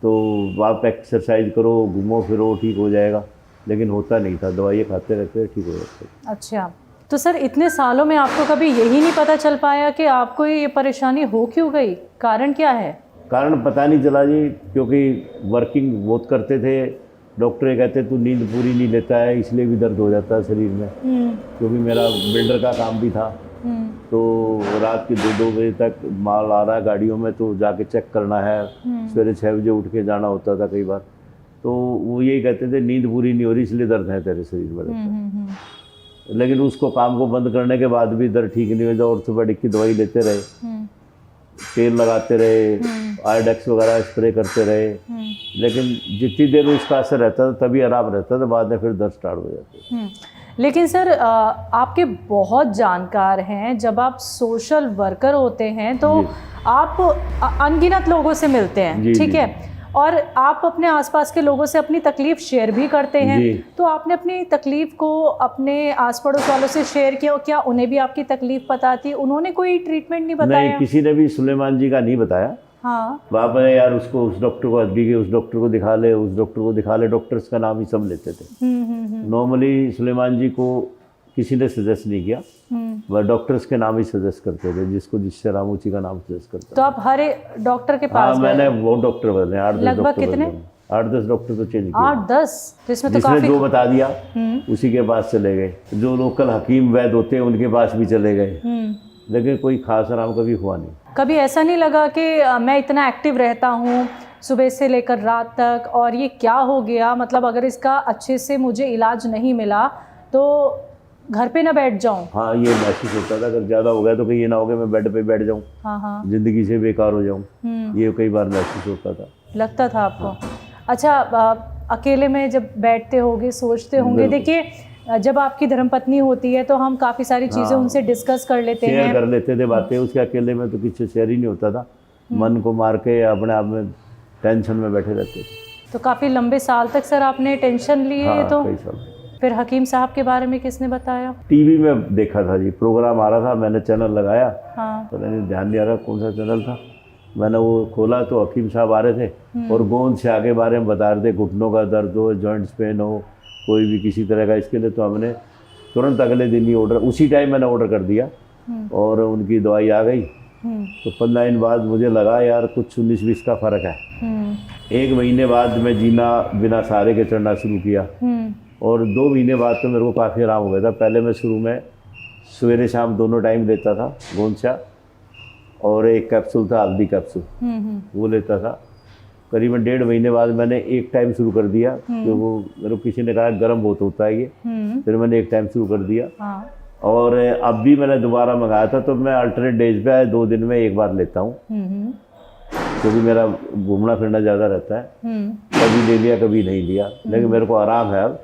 तो आप एक्सरसाइज करो, घूमो फिरो, ठीक हो जाएगा। लेकिन होता नहीं था, दवाइयाँ खाते रहते ठीक हो जाते। अच्छा, तो सर इतने सालों में आपको कभी यही नहीं पता चल पाया कि आपको ये परेशानी हो क्यों गई, कारण क्या है? कारण पता नहीं चला जी, क्योंकि वर्किंग बहुत करते थे। डॉक्टर ये कहते तू नींद पूरी नहीं लेता है, इसलिए भी दर्द हो जाता है शरीर में। क्योंकि मेरा बिल्डर का काम भी था, तो रात के 2-2 बजे तक माल आ रहा है गाड़ियों में, तो जाके चेक करना है। सवेरे 6 बजे उठ के जाना होता था कई बार। तो वो यही कहते थे नींद पूरी नहीं हो रही, इसलिए दर्द है तेरे शरीर में। लेकिन उसको काम को बंद करने के बाद भी दर्द ठीक नहीं हुआ। ऑर्थोपेडिक की दवाई लेते रहे, तेल लगाते रहे, आयोडेक्स वगैरह स्प्रे करते रहे, लेकिन जितनी देर उसका असर रहता था तभी आराम रहता था, बाद में फिर दर्द स्टार्ट हो जाती। लेकिन सर आपके बहुत जानकार हैं, जब आप सोशल वर्कर होते हैं तो आप अनगिनत लोगों से मिलते हैं, ठीक है, और आप अपने आसपास के लोगों से अपनी तकलीफ शेयर भी करते हैं। तो आपने अपनी तकलीफ को अपने आस पड़ोस वालों से शेयर किया, क्या उन्हें भी आपकी तकलीफ पता थी? उन्होंने कोई ट्रीटमेंट नहीं बताया? नहीं, किसी ने भी सुलेमान जी का नहीं बताया। हाँ, बाप ने यार उसको उस डॉक्टर को अदबी के, उस डॉक्टर को दिखा ले, उस डॉक्टर को दिखा ले, डॉक्टर्स का नाम ही सब लेते थे। नॉर्मली सुलेमान जी को किसी ने सजेस्ट नहीं किया, वह डॉक्टर्स के नाम ही सजेस्ट करते थे, जिसको जिससे रामूची का नाम सजेस्ट करता। तो आप हर डॉक्टर के पास? हाँ, मैंने वो डॉक्टर बदले 8-10 लगभग कितने? 8-10 डॉक्टर तो चेंज किए। 8-10? तो इसमें तो जिसने काफी जो बता दिया उसी के पास चले गए। जो लोकल हकीम वैद्य होते हैं उनके पास भी चले गए, लेकिन कोई खास आराम कभी हुआ नहीं। कभी ऐसा नहीं लगा कि मैं इतना एक्टिव रहता हूँ सुबह से लेकर रात तक, और ये क्या हो गया, मतलब अगर इसका अच्छे से मुझे इलाज नहीं मिला तो घर पे ना बैठ जाऊं? हाँ, ये महसूस होता था, अगर ज़्यादा हो गया तो कहीं ये ना हो गया मैं बेड पे बैठ जाऊं, हाँ, ज़िंदगी से बेकार हो जाऊं। ये कई बार महसूस होता था। लगता था आपको? अच्छा, अकेले में जब बैठते होंगे, सोचते होंगे, देखिए जब आपकी धर्मपत्नी होती है तो हम काफ़ी सारी चीज़ें उनसे डिस्कस कर लेते हैं, शेयर कर लेते थे बातें। उसके अकेले में तो किसी शेयर ही नहीं होता था, मन को मार के अपने आप में टेंशन में बैठे रहते थे। तो काफ़ी लंबे साल तक सर आपने टेंशन ली है? तो कई साल। फिर हकीम साहब के बारे में किसने बताया? टीवी में देखा था जी, प्रोग्राम आ रहा था, मैंने चैनल लगाया, पता नहीं ध्यान नहीं आ रहा कौन सा चैनल था, मैंने वो खोला तो हकीम साहब आ रहे थे और गोंद से आगे बारे में बता रहे थे, घुटनों का दर्द हो, जॉइंट्स पेन हो, कोई भी किसी तरह का। इसके लिए तो हमने तुरंत अगले दिन ही ऑर्डर, उसी टाइम मैंने ऑर्डर कर दिया और उनकी दवाई आ गई। तो 15 दिन बाद मुझे लगा यार कुछ 19-20 का फ़र्क है। 1 महीने बाद मैं जीना बिना सहारे के चढ़ना शुरू किया और 2 महीने बाद तो मेरे को काफ़ी आराम हो गया था। पहले मैं शुरू में सवेरे शाम दोनों टाइम लेता था गोंदशा, और एक कैप्सूल था हल्दी कैप्सूल, वो लेता था। करीबन 1.5 महीने बाद मैंने एक टाइम शुरू कर दिया, क्योंकि वो मेरे को किसी ने कहा गर्म बहुत होता है ये, फिर मैंने एक टाइम शुरू कर दिया। और अब भी मैंने दोबारा मंगाया था, तो मैं अल्टरनेट डेज पे 2 दिन में एक बार लेता हूँ, क्योंकि मेरा घूमना फिरना ज़्यादा रहता है। कभी ले लिया कभी नहीं लिया, लेकिन मेरे को आराम है अब।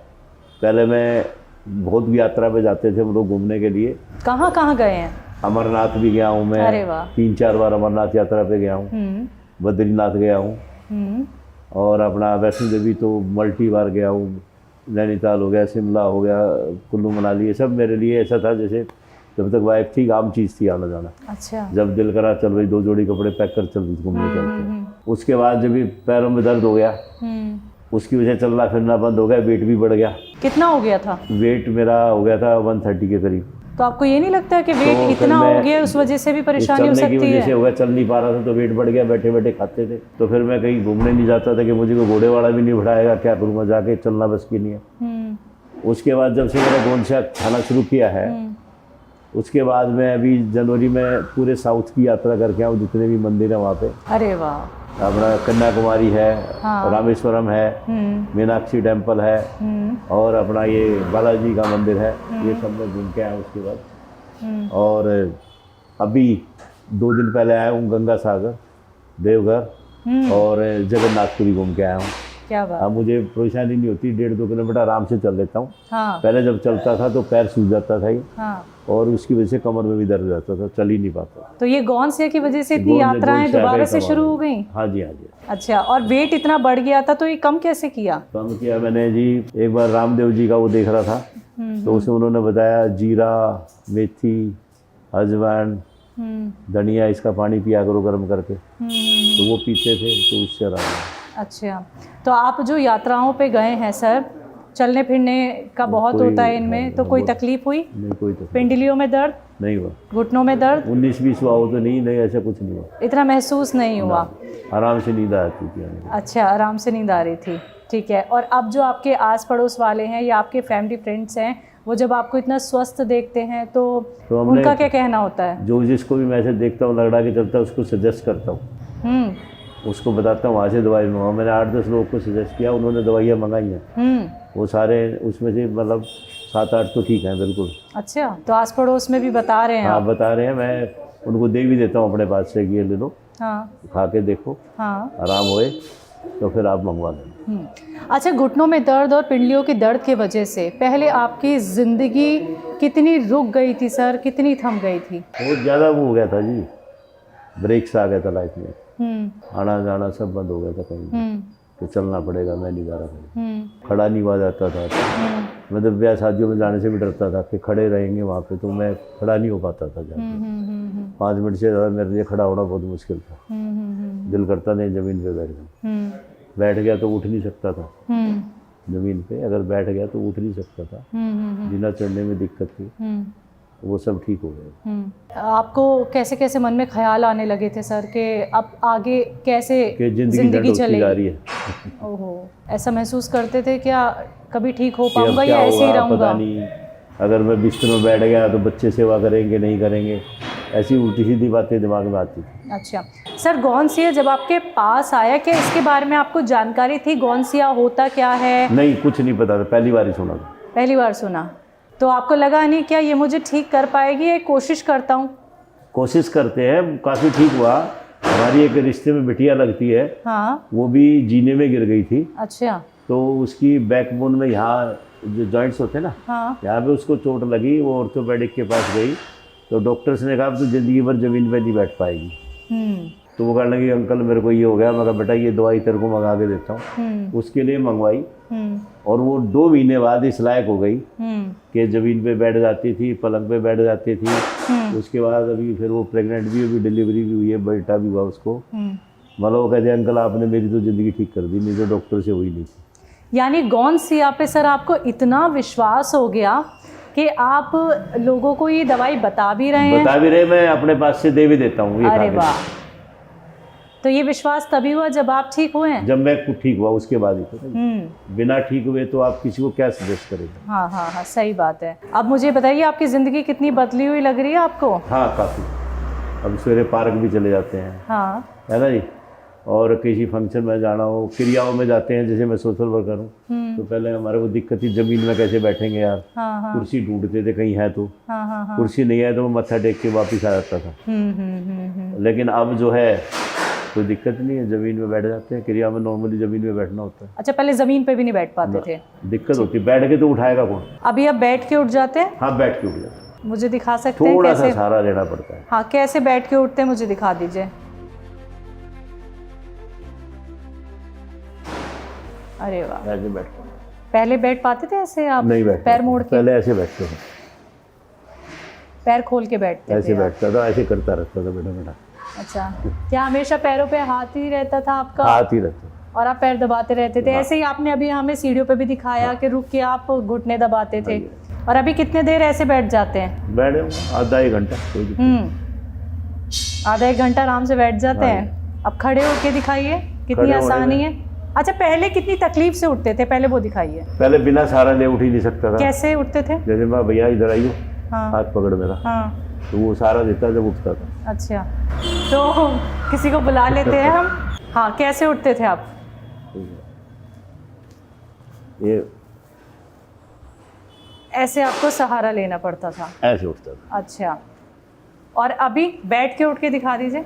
पहले मैं बहुत यात्रा पे जाते थे हम लोग घूमने के लिए। कहाँ कहाँ गए हैं? अमरनाथ भी गया हूँ मैं, 3-4 बार अमरनाथ यात्रा पे गया हूँ, बद्रीनाथ गया हूँ, और अपना वैष्णो देवी तो मल्टी बार गया हूँ। नैनीताल हो गया, शिमला हो गया, कुल्लू मनाली, ये सब मेरे लिए ऐसा था जैसे जब तक वाइफ थी आम चीज़ थी आना जाना। अच्छा। जब दिल करा चल भाई 2 जोड़ी कपड़े पैक कर चल घूमने चलते हैं। उसके बाद जब भी पैरों में दर्द हो गया उसकी वजह से चलना फिरना बंद हो गया, वेट भी बढ़ गया। कितना हो गया था? वेट मेरा हो गया था 130 के करीब। तो आपको ये नहीं लगता है कि वेट तो इतना फिर हो गया उस वजह से भी परेशानी हो चलने की सकती वजह से है? हो गया, चल नहीं पा रहा था तो वेट बढ़ गया, बैठे बैठे खाते थे। तो फिर मैं कहीं घूमने नहीं जाता था कि मुझे कोई घोड़े वाला भी नहीं उठाएगा, क्या करूँगा, जाके चलना बस की नहीं है। उसके बाद जब से मैंने गोंदसा खाना शुरू किया है, उसके बाद मैं अभी जनवरी में पूरे साउथ की यात्रा करके आऊँ, जितने भी मंदिर हैं वहाँ पे। अरे वाह। अपना कन्याकुमारी है, हाँ। रामेश्वरम है, मीनाक्षी टेम्पल है, और अपना ये बालाजी का मंदिर है, ये सब मैं घूम के आया उसके बाद। और अभी 2 दिन पहले आया हूँ गंगा सागर, देवघर और जगन्नाथपुरी घूम के आया हूँ। क्या बात। अब मुझे परेशानी नहीं होती, 1.5-2 किलोमीटर आराम से चल लेता हूँ। हाँ। पहले जब चलता था तो पैर सूज जाता था ही, हाँ। और उसकी वजह से कमर में भी दर्द रहता था, चल ही नहीं पाता। तो ये गौनसिया की वजह से इतनी यात्राएं दोबारा से शुरू हो गई? हाँ जी, हाँ जी। अच्छा, और वेट इतना बढ़ गया था तो ये कम कैसे किया? कम किया मैंने जी, एक बार रामदेव जी का वो देख रहा था, तो उसमें उन्होंने बताया जीरा, मेथी, अजवाइन, धनिया, इसका पानी पिया करो गर्म करके। तो वो पीते थे तो उससे आराम हुआ। अच्छा, तो आप जो यात्राओं पे गए हैं सर, चलने फिरने का बहुत होता है इनमें, तो कोई तकलीफ हुई? नहीं, कोई तकलीफ पिंडलियों में दर्द नहीं हुआ, घुटनों में दर्द 19-20 हुआ हो तो नहीं, ऐसा कुछ नहीं हुआ, इतना महसूस नहीं हुआ? आराम से नींद आती थी आने में। अच्छा, आराम से नींद आ रही थी, ठीक है। और अब जो आपके आस पड़ोस वाले हैं या आपके फैमिली फ्रेंड्स हैं, वो जब आपको इतना स्वस्थ देखते हैं तो उनका क्या कहना होता है? जो जिसको भी मैं ऐसे देखता हूँ लगड़ा के चलता है, उसको सजेस्ट करता हूँ, उसको बताता हूँ वहाँ से दवाई मंगाओ। मैंने 8-10 लोगों को सजेस्ट किया, उन्होंने दवाइयाँ मंगाई हैं, वो सारे उसमें से मतलब 7-8 तो ठीक हैं बिल्कुल। अच्छा, तो आस पड़ोस में भी बता रहे हैं? हाँ, आप बता रहे हैं, मैं उनको दे भी देता हूँ अपने पास से कि ये ले लो, हाँ, खा के देखो, हाँ, आराम होए तो फिर आप मंगवा लें। अच्छा, घुटनों में दर्द और पिंडलियों के दर्द की वजह से पहले आपकी ज़िंदगी कितनी रुक गई थी सर, कितनी थम गई थी? बहुत ज़्यादा वो हो गया था जी, ब्रेक्स आ गया था लाइफ में, आना जाना सब बंद हो गया था कहीं कि चलना पड़ेगा, मैं नहीं जा रहा कहीं, खड़ा नहीं हुआ जाता था। मैं तो ब्याह शादियों में जाने से भी डरता था कि खड़े रहेंगे वहाँ पे, तो मैं खड़ा नहीं हो पाता था जाके। 5 मिनट से ज़्यादा मेरे लिए खड़ा होना बहुत मुश्किल था, दिल करता नहीं ज़मीन पे बैठ जाऊँ। बैठ गया तो उठ नहीं सकता था, ज़मीन पे अगर बैठ गया तो उठ नहीं सकता था, जीना चढ़ने में दिक्कत थी, वो सब ठीक हो गया। आपको कैसे कैसे मन में ख्याल आने लगे थे सर कि अब आगे कैसे कि जिंदगी चलेगी? जा रही है। ओहो, ऐसा महसूस करते थे क्या कभी ठीक हो कि अब पाऊंगा क्या या ऐसे ही होगा, रहूंगा? पता नहीं, अगर मैं बिस्तर में बैठ गया तो बच्चे सेवा करेंगे नहीं करेंगे, ऐसी उल्टी सीधी बातें दिमाग में आती थी। अच्छा सर, गौनसिया जब आपके पास आया, क्या इसके बारे में आपको जानकारी थी? गौनसिया होता क्या है? नहीं, कुछ नहीं पता था, पहली बार ही सुना था। पहली बार सुना तो आपको लगा नहीं क्या ये मुझे ठीक कर पाएगी, ये कोशिश करता हूँ? कोशिश करते हैं, काफ़ी ठीक हुआ। हमारी एक रिश्ते में बिटिया लगती है, हाँ, वो भी जीने में गिर गई थी। अच्छा, तो उसकी बैकबोन में यहाँ जो जॉइंट्स होते हैं ना, हाँ, यहाँ पे उसको चोट लगी, वो ऑर्थोपेडिक के पास गई, तो डॉक्टर्स ने कहा अब तो ज़िंदगी भर ज़मीन पे नहीं बैठ पाएगी। तो वो कहने लगी अंकल मेरे को ये हो गया। मैं कहा बेटा ये दवाई तेरे को मंगा के देता हूँ। उसके लिए मंगवाई, और वो 2 महीने बाद इस लायक हो गई कि ज़मीन पे बैठ जाती थी, पलंग पे बैठ जाती थी। उसके बाद अभी फिर वो प्रेग्नेंट भी हुई, डिलीवरी भी हुई है, बेटा भी हुआ उसको। मतलब वो कहते हैं अंकल आपने मेरी तो ज़िंदगी ठीक कर दी, नहीं तो डॉक्टर से हुई नहीं थी। यानी गौनसिया पे सर आपको इतना विश्वास हो गया कि आप लोगों को ये दवाई बता भी रहे हैं? बता भी रहे, मैं अपने पास से दे भी देता हूँ। अरे वाह, तो ये विश्वास तभी हुआ जब आप ठीक हुए हैं? जब मैं ठीक हुआ उसके बाद ही तो। बिना ठीक हुए तो आप किसी को क्या सजेस्ट करेंगे? हाँ हाँ हाँ, सही बात है। अब मुझे बताइए आपकी ज़िंदगी कितनी बदली हुई लग रही है आपको? हाँ, काफ़ी। अब सवेरे पार्क भी चले जाते हैं, हाँ, है ना जी। और किसी फंक्शन में जाना हो, क्रियाओं में जाते हैं, जैसे मैं सोशल वर्कर हूँ, तो पहले हमारे को दिक्कत थी ज़मीन में कैसे बैठेंगे यार। हाँ, हाँ, कुर्सी ढूंढते थे कहीं है तो। हाँ, हाँ, हाँ, कुर्सी नहीं है तो मैं मत्था टेक के वापस आ जाता था। लेकिन अब जो है कोई दिक्कत नहीं है, ज़मीन में बैठ जाते हैं। क्रिया में नॉर्मली ज़मीन में बैठना होता है। अच्छा, पहले ज़मीन पे भी नहीं बैठ पाते थे? दिक्कत होती है, बैठ के तो उठाएगा कौन? अभी आप बैठ के उठ जाते हैं? हाँ, बैठ के उठ जाते हैं। मुझे दिखा सकते हैं थोड़ा कैसे? सा सहारा लेना पड़ता है। हाँ, कैसे बैठ के उठते हैं मुझे दिखा दीजिए। अरे वाह, ऐसे बैठते हैं। पहले बैठ पाते थे ऐसे आप? नहीं बैठ पैर मोड़ के? पहले ऐसे बैठते थे, पैर खोल के बैठते ऐसे थे? बैठता था, ऐसे करता रहता था बेटा बेटा। अच्छा, क्या हमेशा पैरों पे हाथ ही रहता था आपका? हाथ ही रहता था। और आप पैर दबाते रहते थे। ऐसे ही आपने अभी हमें सीढ़ियों पे भी दिखाया कि रुक के आप घुटने दबाते थे। और अभी कितने देर ऐसे बैठ जाते हैं? बैठे आधा एक घंटा, कोई दिक्कत नहीं। आधा एक घंटा आराम से बैठ जाते हैं। अब खड़े होके दिखाइए, कितनी आसानी है। अच्छा, पहले कितनी तकलीफ से उठते थे, पहले वो दिखाइए। पहले बिना सहारा ले उठ ही नहीं सकता था। कैसे उठते थे? जैसे मैं भैया इधर आइयो, हाँ हाथ पकड़ मेरा, हाँ। तो वो सहारा देता जब उठता था। अच्छा, तो किसी को बुला लेते हैं हम। हाँ, कैसे उठते थे आप? ये ऐसे आपको सहारा लेना पड़ता था? ऐसे उठता था। अच्छा, और अभी बैठ के उठ के दिखा दीजिए।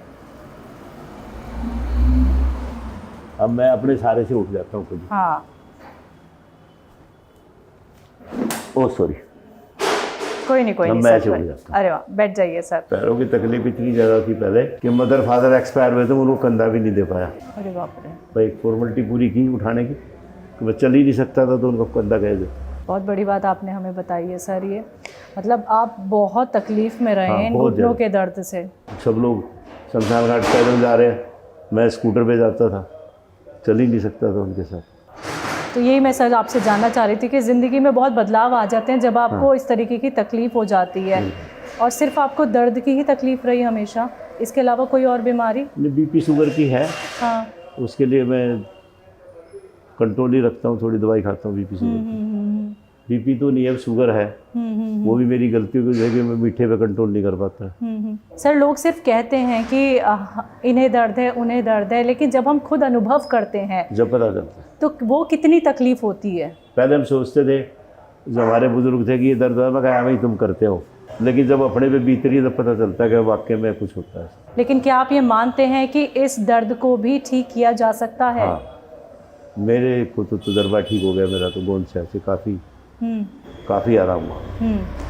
अब मैं अपने सहारे से उठ जाता हूँ खुद। हाँ, ओ सॉरी, कोई नहीं अब मैं ऐसे उठ जाता हूँ। अरे वाह, बैठ जाइए सर। पैरों की तकलीफ इतनी ज़्यादा थी पहले कि मदर फादर एक्सपायर हुए थे, उनको कंधा भी नहीं दे पाया। अरे बाप रे, भाई एक फॉर्मेलिटी पूरी की उठाने की, कि मैं चल ही नहीं सकता था तो उनको कंधा कह दे। बहुत बड़ी बात आपने हमें बताई है सर। ये मतलब आप बहुत तकलीफ में रहे हैं इन बहुत घुटनों के दर्द से। सब लोग शमशान घाट पैदल जा रहे हैं, मैं स्कूटर पे जाता था, चल ही नहीं सकता था उनके साथ। तो यही मैं सर आपसे जानना चाह रही थी कि ज़िंदगी में बहुत बदलाव आ जाते हैं जब आपको इस तरीके की तकलीफ़ हो जाती है। और सिर्फ आपको दर्द की ही तकलीफ़ रही हमेशा, इसके अलावा कोई और बीमारी? बीपी शुगर की है। हाँ। उसके लिए मैं कंट्रोल ही रखता हूँ, थोड़ी दवाई खाता हूँ बीपी शुगर की। बीपी तो नहीं है, शुगर है। वो भी मेरी गलती की वजह से मैं मीठे पे कंट्रोल नहीं कर पाता। सर, लोग सिर्फ कहते हैं कि इन्हें दर्द है, उन्हें दर्द है, लेकिन जब हम खुद अनुभव करते हैं जब पता चलता है तो वो कितनी तकलीफ होती है। पहले हम सोचते थे, जो हमारे बुजुर्ग थे, कि ये दर्द है, मैं कहा भाई तुम करते हो, लेकिन जब अपने पे बीत रही है तब पता चलता है कि वाकई में कुछ होता है। लेकिन क्या आप ये मानते हैं कि इस दर्द को भी ठीक किया जा सकता है? हाँ, मेरे को तो तजर्बा ठीक हो गया मेरा, तो गोंद से काफ़ी आराम हुआ।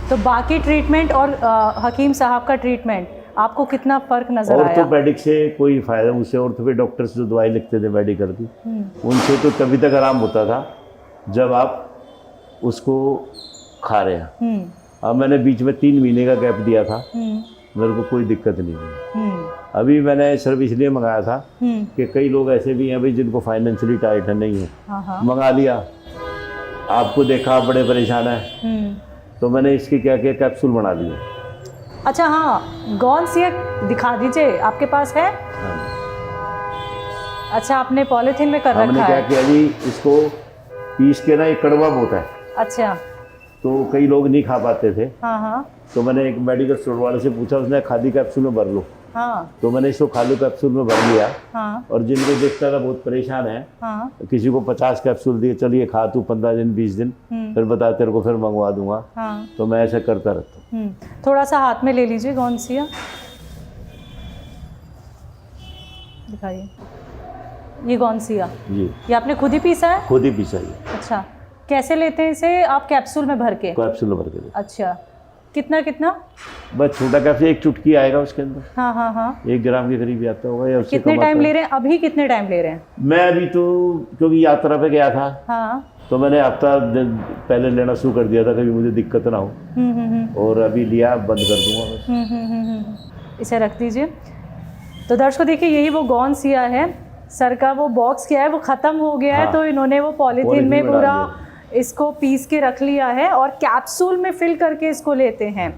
तो बाकी ट्रीटमेंट और हकीम साहब का ट्रीटमेंट आपको कितना फ़र्क नज़र आया? ऑर्थोपेडिक से कोई फ़ायदा, उससे ऑर्थोपेडिक डॉक्टर्स जो दवाई लिखते थे मेडिकल की, उनसे तो तभी तक आराम होता था जब आप उसको खा रहे हैं। अब मैंने बीच में 3 महीने का गैप दिया था, मेरे को कोई दिक्कत नहीं हुई। अभी मैंने सिर्फ इसलिए मंगाया था कि कई लोग ऐसे भी हैं भाई जिनको फाइनेंशियली टाइट है, नहीं है, मंगा लिया, आपको देखा आप बड़े परेशान हैं, तो मैंने इसके क्या किया, कैप्सूल बना लिए। अच्छा, हाँ, गौन सिया दिखा दीजिए, आपके पास है? अच्छा, आपने पॉलीथीन में कर रखा है? हमने क्या किया जी, इसको पीस के ना, एक कड़वा होता है। अच्छा। तो कई लोग नहीं खा पाते थे। हाँ। तो मैंने एक मेडिकल स्टोर वाले से पूछा, उसने खाली कैप्सूल में भर लो। हाँ। तो मैंने इसको खाली कैप्सूल में भर लिया। हाँ। और जिनको देखता था बहुत परेशान है, हाँ। तो किसी को 50 कैप्सूल दिए, चलिए खा तू 15 दिन 20 दिन, फिर बता तेरे को फिर मंगवा दूंगा। हाँ। तो मैं ऐसा करता रहता हूँ। थोड़ा सा हाथ में ले लीजिए गौन सिया, दिखाइए। ये गौन सिया जी, ये आपने खुद ही पीसा है? खुद ही पीसा ही। अच्छा, कैसे लेते हैं इसे आप? कैप्सूल में भर के? कैप्सूल में भर के। अच्छा, कितना? बस छोटा कैप्सूल, एक चुटकी आएगा उसके अंदर। हाँ। 1 ग्राम के करीब आता होगा या उससे कितने कम टाइम आता ले रहे हैं अभी? कितने टाइम ले रहे हैं? मैं अभी तो क्योंकि यात्रा पे गया था, हाँ, तो मैंने हफ्ता पहले लेना शुरू कर दिया था, कभी मुझे दिक्कत ना हो। और अभी लिया, बंद कर दूंगा बस। इसे रख दीजिए। तो दर्शकों देखिए, यही वो गौन सिया है। सर का वो बॉक्स क्या है, वो ख़त्म हो गया है। तो इन्होंने वो पॉलीथीन में पूरा इसको पीस के रख लिया है और कैप्सूल में फिल करके इसको लेते हैं।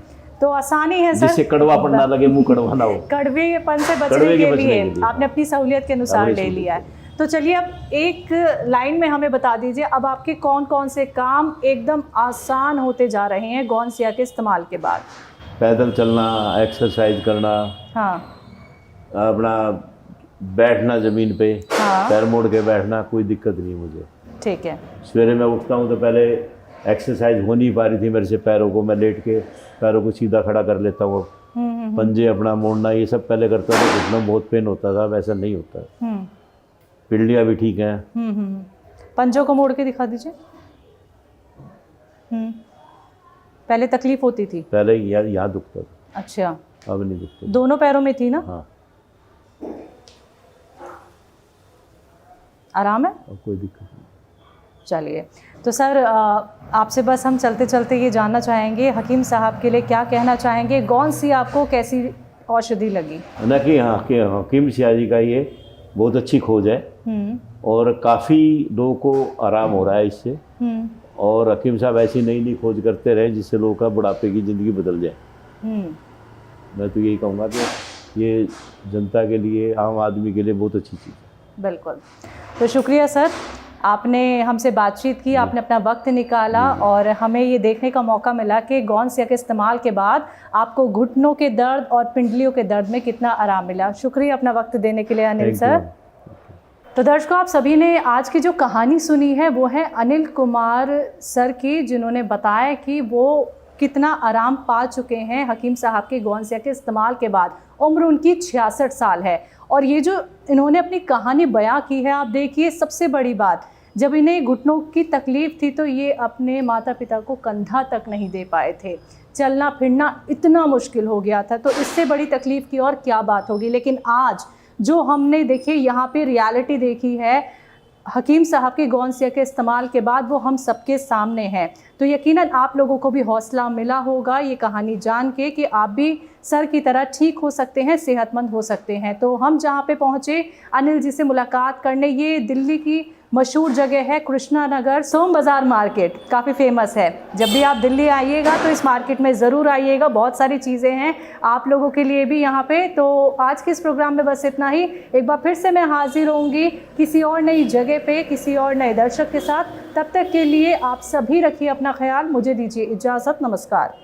तो आसानी है सर, जिससे कड़वापन ना लगे, मुंह कड़वा ना हो। कड़वेपन से बचने के लिए आपने अपनी सहूलियत के अनुसार ले लिया है। तो चलिए, अब एक लाइन में हमें बता दीजिए, अब आपके कौन कौन से काम एकदम आसान होते जा रहे हैं गौन सिया के इस्तेमाल के बाद? पैदल चलना, एक्सरसाइज करना, हाँ, अपना बैठना ज़मीन पे, हाँ, पैर मोड़ के बैठना, कोई दिक्कत नहीं मुझे। ठीक है। सवेरे मैं उठता हूँ तो पहले एक्सरसाइज हो नहीं पा रही थी मेरे से, पैरों को मैं लेट के पैरों को सीधा खड़ा कर लेता हूँ। पंजे अपना मोड़ना, ये सब पहले करता था, घुटनों में बहुत पेन होता था, वैसा नहीं होता। पिंडलियाँ भी ठीक हैं। पंजों को मोड़ के दिखा दीजिए। पहले तकलीफ होती थी? पहले यहाँ दुखता था। अच्छा, अब नहीं दुखता। दोनों पैरों में थी ना? हाँ, आराम है? अब कोई दिक्कत नहीं। चलिए, तो सर आपसे बस हम चलते चलते ये जानना चाहेंगे, हकीम साहब के लिए क्या कहना चाहेंगे? गौन सी आपको कैसी औषधि लगी? ना कि हाँ, कि हकीम सिया जी का ये बहुत अच्छी खोज है और काफ़ी लोगों को आराम हो रहा है इससे। और हकीम साहब ऐसी नई नई खोज करते रहे जिससे लोगों का बुढ़ापे की ज़िंदगी बदल जाए। मैं तो यही कहूँगा कि ये जनता के लिए, आम आदमी के लिए बहुत अच्छी चीज़ है। बिल्कुल। तो शुक्रिया सर, आपने हमसे बातचीत की, आपने अपना वक्त निकाला और हमें ये देखने का मौका मिला कि गौनसिया के इस्तेमाल के बाद आपको घुटनों के दर्द और पिंडलियों के दर्द में कितना आराम मिला। शुक्रिया अपना वक्त देने के लिए अनिल सर। तो दर्शकों, आप सभी ने आज की जो कहानी सुनी है वो है अनिल कुमार सर की, जिन्होंने बताया कि वो कितना आराम पा चुके हैं हकीम साहब के गौनसिया के इस्तेमाल के बाद। उम्र उनकी 66 साल है और ये जो इन्होंने अपनी कहानी बयां की है, आप देखिए, सबसे बड़ी बात, जब इन्हें घुटनों की तकलीफ़ थी तो ये अपने माता पिता को कंधा तक नहीं दे पाए थे, चलना फिरना इतना मुश्किल हो गया था, तो इससे बड़ी तकलीफ़ की और क्या बात होगी। लेकिन आज जो हमने देखिए यहाँ पे रियलिटी देखी है हकीम साहब के गौनसिया के इस्तेमाल के बाद, वो हम सबके सामने है। तो यकीनन आप लोगों को भी हौसला मिला होगा ये कहानी जान के कि आप भी सर की तरह ठीक हो सकते हैं, सेहतमंद हो सकते हैं। तो हम जहाँ पे पहुँचे अनिल जी से मुलाकात करने, ये दिल्ली की मशहूर जगह है कृष्णा नगर, सोम बाज़ार मार्केट, काफ़ी फेमस है। जब भी आप दिल्ली आइएगा तो इस मार्केट में ज़रूर आइएगा, बहुत सारी चीज़ें हैं आप लोगों के लिए भी यहाँ पे। तो आज के इस प्रोग्राम में बस इतना ही। एक बार फिर से मैं हाजिर होंगी किसी और नई जगह पे, किसी और नए दर्शक के साथ। तब तक के लिए आप सभी रखिए अपना ख्याल। मुझे दीजिए इजाज़त। नमस्कार।